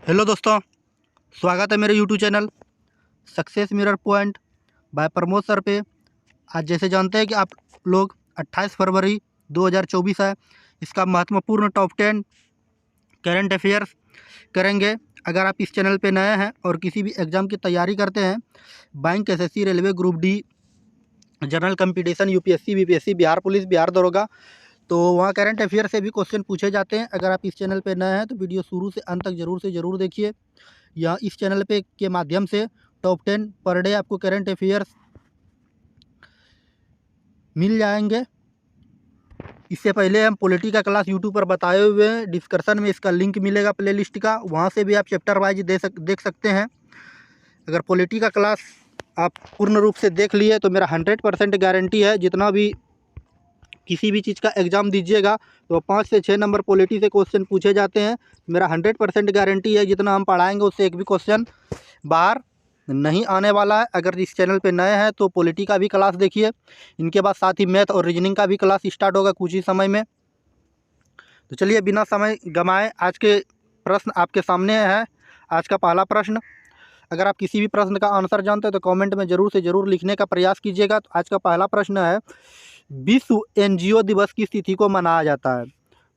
Hello दोस्तों, स्वागत है मेरे YouTube channel success mirror point by Pramod sir पे। आज जैसे जानते हैं कि आप लोग 28 फरवरी 2024 है, इसका महत्वपूर्ण टॉप 10 करंट अफेयर्स करेंगे। अगर आप इस चैनल पे नए हैं और किसी भी एग्ज़ाम की तैयारी करते हैं, bank, SSC, railway, group D, general competition, UPSC, BPSC, Bihar police, Bihar दरोगा, तो वहाँ करंट अफेयर से भी क्वेश्चन पूछे जाते हैं। अगर आप इस चैनल पे नए हैं तो वीडियो शुरू से अंत तक ज़रूर देखिए। या इस चैनल पे के माध्यम से टॉप 10 पर डे आपको करंट अफेयर्स मिल जाएंगे। इससे पहले हम पॉलिटी का क्लास यूट्यूब पर बताए हुए हैं, डिस्कशन में इसका लिंक मिलेगा प्लेलिस्ट का, वहाँ से भी आप चैप्टर वाइज देख सकते हैं। अगर पॉलिटी का क्लास आप पूर्ण रूप से देख लिए तो मेरा 100% गारंटी है, जितना भी किसी भी चीज़ का एग्ज़ाम दीजिएगा तो 5 से 6 नंबर पॉलिटी से क्वेश्चन पूछे जाते हैं। मेरा 100% गारंटी है, जितना हम पढ़ाएंगे उससे एक भी क्वेश्चन बाहर नहीं आने वाला है। अगर इस चैनल पे नए हैं तो पॉलिटी का भी क्लास देखिए, इनके बाद साथ ही मैथ और रीजनिंग का भी क्लास स्टार्ट होगा कुछ ही समय में। तो चलिए बिना समय गंवाए आज के प्रश्न आपके सामने है। आज का पहला प्रश्न, अगर आप किसी भी प्रश्न का आंसर जानते हैं तो कमेंट में ज़रूर से ज़रूर लिखने का प्रयास कीजिएगा। तो आज का पहला प्रश्न है, विश्व एनजीओ दिवस किस तिथि को मनाया जाता है?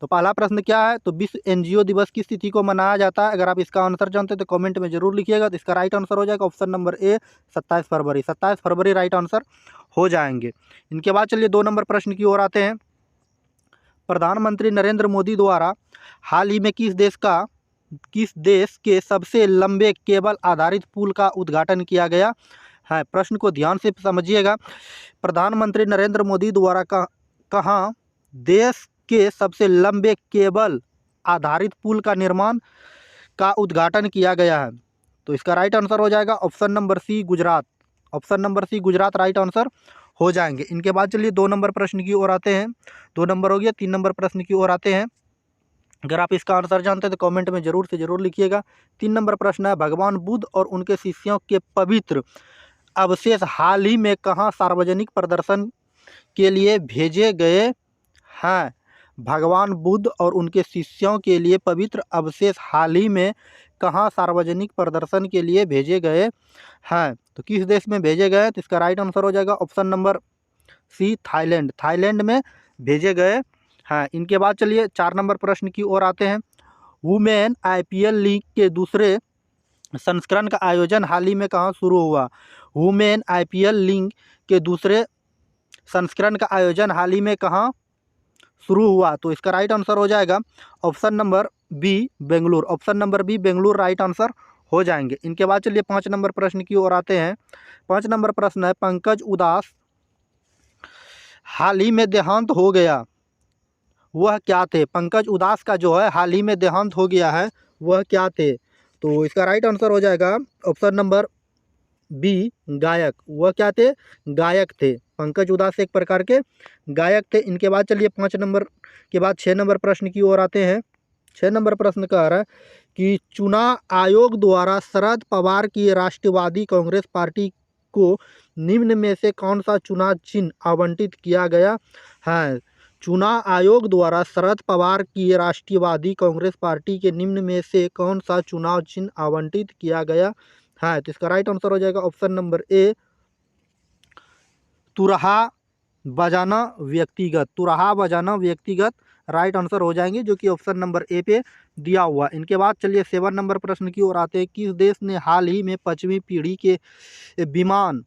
तो पहला प्रश्न क्या है? तो विश्व एनजीओ दिवस किस तिथि को मनाया जाता है? अगर आप इसका आंसर जानते हैं तो कमेंट में ज़रूर लिखिएगा। तो इसका राइट आंसर हो जाएगा option number A, 27 February. 27 February right answer हो जाएंगे। इनके बाद चलिए 2 नंबर प्रश्न की ओर आते हैं। प्रधानमंत्री नरेंद्र मोदी द्वारा हाल ही में किस देश के सबसे लंबे केबल आधारित पुल का उद्घाटन किया गया है? प्रश्न को ध्यान से समझिएगा। प्रधानमंत्री नरेंद्र मोदी द्वारा कहाँ देश के सबसे लंबे केबल आधारित पुल का निर्माण का उद्घाटन किया गया है? तो इसका राइट आंसर हो जाएगा option number C, Gujarat. Option number C, Gujarat right answer हो जाएंगे। इनके बाद चलिए 2 नंबर प्रश्न की ओर आते हैं। 2 नंबर हो गया, 3 नंबर प्रश्न की ओर आते हैं। अगर आप इसका आंसर जानते हैं तो कमेंट में ज़रूर से ज़रूर लिखिएगा। 3 नंबर प्रश्न है, भगवान बुद्ध और उनके शिष्यों के पवित्र अवशेष हाल ही में कहाँ सार्वजनिक प्रदर्शन के लिए भेजे गए हैं? भगवान बुद्ध और उनके शिष्यों के लिए पवित्र अवशेष हाल ही में कहाँ सार्वजनिक प्रदर्शन के लिए भेजे गए हैं? तो किस देश में भेजे गए? तो इसका राइट आंसर हो जाएगा option number C, Thailand. Thailand में भेजे गए हैं। इनके बाद चलिए 4 नंबर प्रश्न की ओर आते हैं। वुमेन आईपीएल लीग के दूसरे संस्करण का आयोजन हाल ही में कहाँ शुरू हुआ? वुमेन आईपीएल लीग के दूसरे संस्करण का आयोजन हाल ही में कहाँ शुरू हुआ? तो इसका राइट आंसर हो जाएगा option number B, Bengaluru. Option number B, Bengaluru right answer हो जाएंगे। इनके बाद चलिए 5 नंबर प्रश्न की ओर आते हैं। 5 नंबर प्रश्न है, पंकज उदास हाल ही में देहांत हो गया, वह क्या थे? पंकज उदास का जो है हाल ही में देहांत हो गया है, वह क्या थे? तो इसका राइट आंसर हो जाएगा ऑप्शन नंबर बी, गायक। वह क्या थे? गायक थे। पंकज उदास एक प्रकार के गायक थे। इनके बाद चलिए 5 नंबर के बाद 6 नंबर प्रश्न की ओर आते हैं। 6 नंबर प्रश्न कह रहा है कि चुनाव आयोग द्वारा शरद पवार की राष्ट्रवादी कांग्रेस पार्टी को निम्न में से कौन सा चुनाव चिन्ह आवंटित किया गया है? चुनाव आयोग द्वारा शरद पवार की राष्ट्रवादी कांग्रेस पार्टी के निम्न में से कौन सा चुनाव चिन्ह आवंटित किया गया है? तो इसका राइट आंसर हो जाएगा ऑप्शन नंबर ए, तुरहा बजाना व्यक्तिगत। तुरहा बजाना व्यक्तिगत राइट आंसर हो जाएंगे, जो कि ऑप्शन नंबर ए पे दिया हुआ। इनके बाद चलिए 7 नंबर प्रश्न की ओर आते हैं। किस देश ने हाल ही में 5वीं पीढ़ी के विमान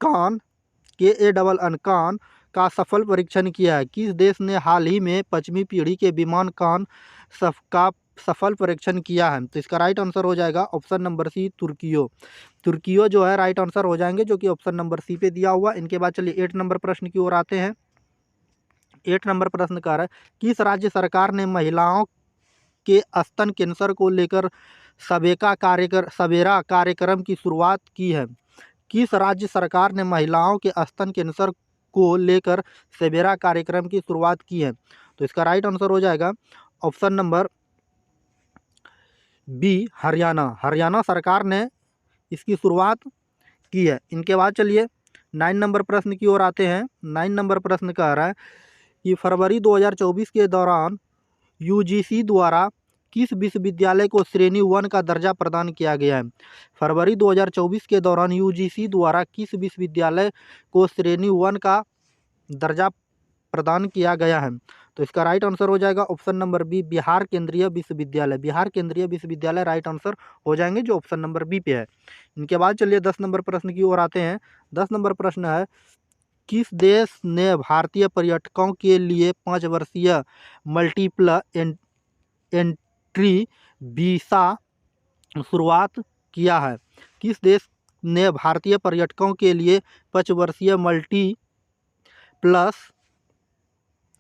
कान KA-NN कान का सफल परीक्षण किया है? किस देश ने हाल ही में 5वीं पीढ़ी के विमान कान का सफल परीक्षण किया है? तो इसका राइट आंसर हो जाएगा ऑप्शन नंबर सी, तुर्कियो। तुर्कियो जो है राइट आंसर हो जाएंगे, जो कि ऑप्शन नंबर सी पे दिया हुआ। इनके बाद चलिए 8 नंबर प्रश्न की ओर आते हैं। 8 नंबर प्रश्न कह रहा है, किस राज्य सरकार ने महिलाओं के स्तन कैंसर को लेकर सवेरा कार्यक्रम की शुरुआत की है? किस राज्य सरकार ने महिलाओं के स्तन कैंसर को लेकर सवेरा कार्यक्रम की शुरुआत की है? तो इसका राइट आंसर हो जाएगा option number B, Haryana. Haryana सरकार ने इसकी शुरुआत की है। इनके बाद चलिए 9 नंबर प्रश्न की ओर आते हैं। 9 नंबर प्रश्न कह रहा है कि फरवरी 2024 के दौरान यूजीसी द्वारा किस विश्वविद्यालय को श्रेणी 1 का दर्जा प्रदान किया गया है? फरवरी 2024 के दौरान यूजीसी द्वारा किस विश्वविद्यालय को श्रेणी 1 का दर्जा प्रदान किया गया है? तो इसका राइट आंसर हो जाएगा ऑप्शन नंबर बी, बिहार केंद्रीय विश्वविद्यालय। बिहार केंद्रीय विश्वविद्यालय राइट आंसर हो जाएंगे, जो ऑप्शन नंबर बी पे है। इनके बाद चलिए 10 नंबर प्रश्न की ओर आते हैं। 10 नंबर प्रश्न है, किस देश ने भारतीय पर्यटकों के लिए 5 वर्षीय मल्टीपल एंट्री वीसा शुरुआत किया है? किस देश ने भारतीय पर्यटकों के लिए 5 वर्षीय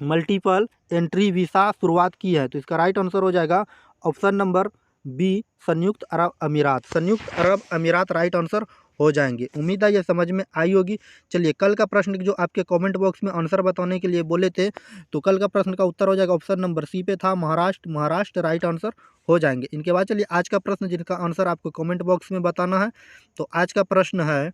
मल्टीपल एंट्री वीसा शुरुआत की है? तो इसका राइट आंसर हो जाएगा ऑप्शन नंबर बी, संयुक्त अरब अमीरात। संयुक्त अरब अमीरात राइट आंसर हो जाएंगे। उम्मीद है ये समझ में आई होगी। चलिए कल का प्रश्न जो आपके कमेंट बॉक्स में आंसर बताने के लिए बोले थे, तो कल का प्रश्न का उत्तर हो जाएगा ऑप्शन नंबर सी पे था, महाराष्ट्र। महाराष्ट्र राइट आंसर हो जाएंगे। इनके बाद चलिए आज का प्रश्न जिनका आंसर आपको कमेंट बॉक्स में बताना है, तो आज का प्रश्न है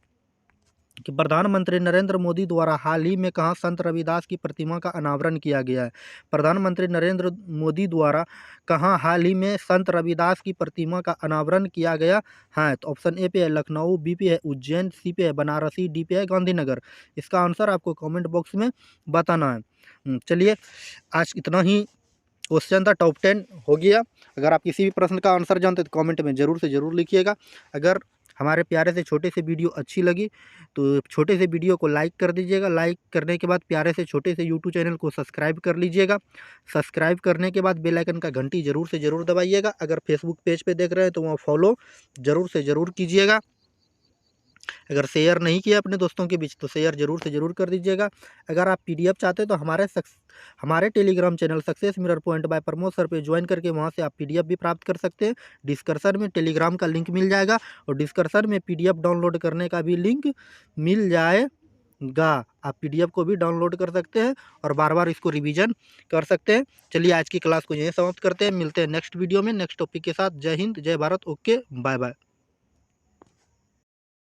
कि प्रधानमंत्री नरेंद्र मोदी द्वारा हाल ही में कहाँ संत रविदास की प्रतिमा का अनावरण किया गया है? प्रधानमंत्री नरेंद्र मोदी द्वारा कहाँ हाल ही में संत रविदास की प्रतिमा का अनावरण किया गया है? तो ऑप्शन ए पे है लखनऊ, बी पे है उज्जैन, सी पे है बनारसी, डी पे है गांधीनगर। इसका आंसर आपको कमेंट बॉक्स में बताना है। चलिए आज इतना ही क्वेश्चन था, टॉप 10 हो गया। अगर आप किसी भी प्रश्न का आंसर जानते तो कमेंट में ज़रूर से ज़रूर लिखिएगा। अगर हमारे प्यारे से छोटे से वीडियो अच्छी लगी तो छोटे से वीडियो को लाइक कर दीजिएगा। लाइक करने के बाद प्यारे से छोटे से यूट्यूब चैनल को सब्सक्राइब कर लीजिएगा। सब्सक्राइब करने के बाद बेल आइकन का घंटी ज़रूर से ज़रूर दबाइएगा। अगर फेसबुक पेज पे देख रहे हैं तो वहाँ फॉलो ज़रूर से ज़रूर कीजिएगा। अगर शेयर नहीं किया अपने दोस्तों के बीच तो शेयर ज़रूर से ज़रूर कर दीजिएगा। अगर आप पीडीएफ चाहते हैं तो हमारे Telegram channel success mirror point by Pramod sir पे ज्वाइन करके वहां से आप पीडीएफ भी प्राप्त कर सकते हैं। डिस्क्रिप्शन में टेलीग्राम का लिंक मिल जाएगा और डिस्क्रिप्शन में पीडीएफ डाउनलोड करने का भी लिंक मिल जाएगा। आप पीडीएफ को भी डाउनलोड कर सकते हैं और बार बार इसको रिवीजन कर सकते हैं। चलिए आज की क्लास को यहीं समाप्त करते हैं। मिलते हैं नेक्स्ट वीडियो में नेक्स्ट टॉपिक के साथ। जय हिंद, जय भारत। Okay, bye bye.